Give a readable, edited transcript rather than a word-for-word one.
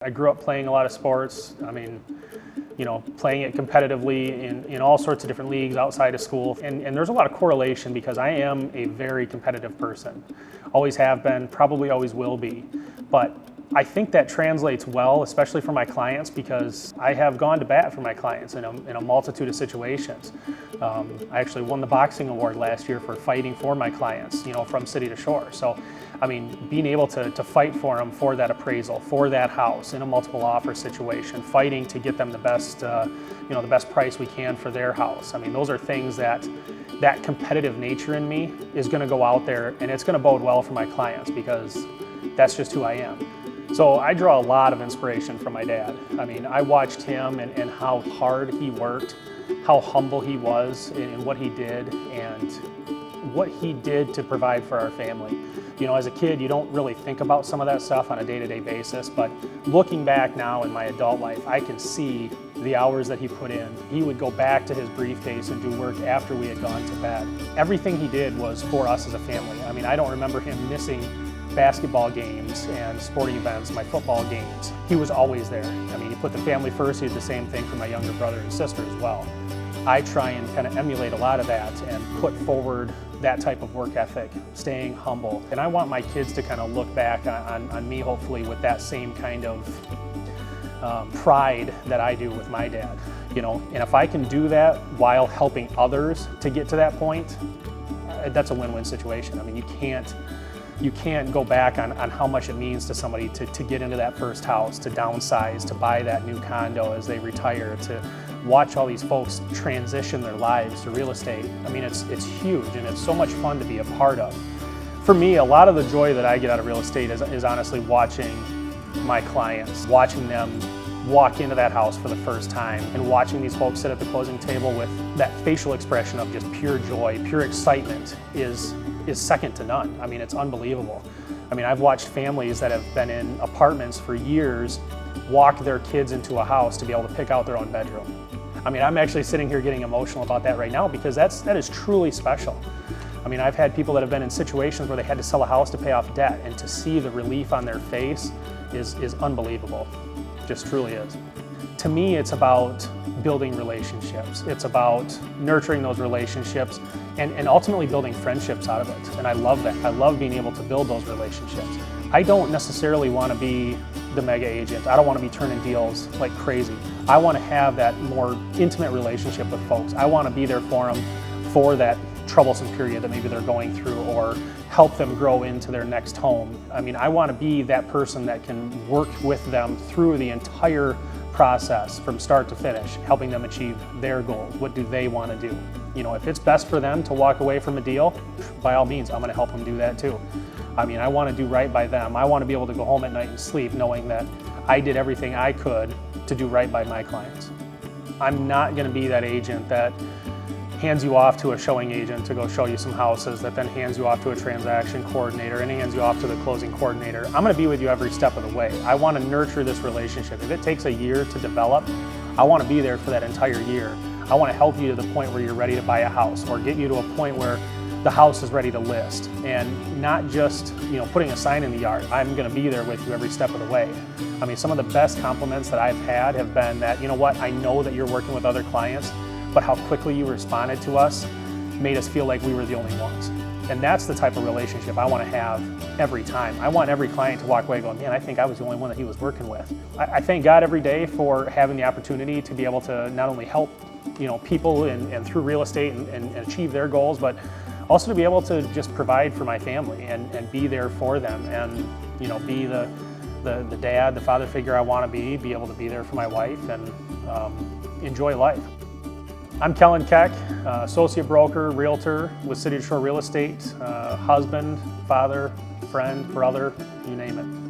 I grew up playing a lot of sports. Playing it competitively in all sorts of different leagues outside of school. And there's a lot of correlation because I am a very competitive person. Always have been, probably always will be. But I think that translates well, especially for my clients, because I have gone to bat for my clients in a multitude of situations. I actually won the boxing award last year for fighting for my clients, from City2Shore. So, being able to fight for them for that appraisal, for that house in a multiple offer situation, fighting to get them the best, the best price we can for their house. Those are things that competitive nature in me is going to go out there, and it's going to bode well for my clients because that's just who I am. So I draw a lot of inspiration from my dad. I watched him and how hard he worked, how humble he was in what he did, and what he did to provide for our family. As a kid, you don't really think about some of that stuff on a day-to-day basis, but looking back now in my adult life, I can see the hours that he put in. He would go back to his briefcase and do work after we had gone to bed. Everything he did was for us as a family. I don't remember him missing basketball games and sporting events, my football games. He was always there. He put the family first. He did the same thing for my younger brother and sister as well. I try and kind of emulate a lot of that and put forward that type of work ethic, staying humble. And I want my kids to kind of look back on me, hopefully, with that same kind of pride that I do with my dad. And if I can do that while helping others to get to that point, that's a win-win situation. You can't go back on how much it means to somebody to get into that first house, to downsize, to buy that new condo as they retire, to watch all these folks transition their lives to real estate. It's huge, and it's so much fun to be a part of. For me, a lot of the joy that I get out of real estate is honestly watching my clients, watching them walk into that house for the first time, and watching these folks sit at the closing table with that facial expression of just pure joy, pure excitement is second to none. It's unbelievable. I've watched families that have been in apartments for years walk their kids into a house to be able to pick out their own bedroom. I'm actually sitting here getting emotional about that right now because that is truly special. I've had people that have been in situations where they had to sell a house to pay off debt, and to see the relief on their face is unbelievable. Just truly is. To me, it's about building relationships. It's about nurturing those relationships and ultimately building friendships out of it. And I love that. I love being able to build those relationships. I don't necessarily want to be the mega agent. I don't want to be turning deals like crazy. I want to have that more intimate relationship with folks. I want to be there for them for that troublesome period that maybe they're going through, or help them grow into their next home. I want to be that person that can work with them through the entire process from start to finish, helping them achieve their goals. What do they want to do? If it's best for them to walk away from a deal, by all means, I'm going to help them do that too. I want to do right by them. I want to be able to go home at night and sleep knowing that I did everything I could to do right by my clients. I'm not going to be that agent that hands you off to a showing agent to go show you some houses, that then hands you off to a transaction coordinator and hands you off to the closing coordinator. I'm going to be with you every step of the way. I want to nurture this relationship. If it takes a year to develop, I want to be there for that entire year. I want to help you to the point where you're ready to buy a house, or get you to a point where the house is ready to list, and not just putting a sign in the yard. I'm going to be there with you every step of the way. Some of the best compliments that I've had have been that, I know that you're working with other clients, but how quickly you responded to us made us feel like we were the only ones. And that's the type of relationship I want to have every time. I want every client to walk away going, man, I think I was the only one that he was working with. I thank God every day for having the opportunity to be able to not only help people and through real estate and achieve their goals, but also to be able to just provide for my family and be there for them, and be the dad, the father figure I want to be able to be there for my wife, and enjoy life. I'm Kellen Keck, associate broker, realtor with City2Shore Real Estate, husband, father, friend, brother, you name it.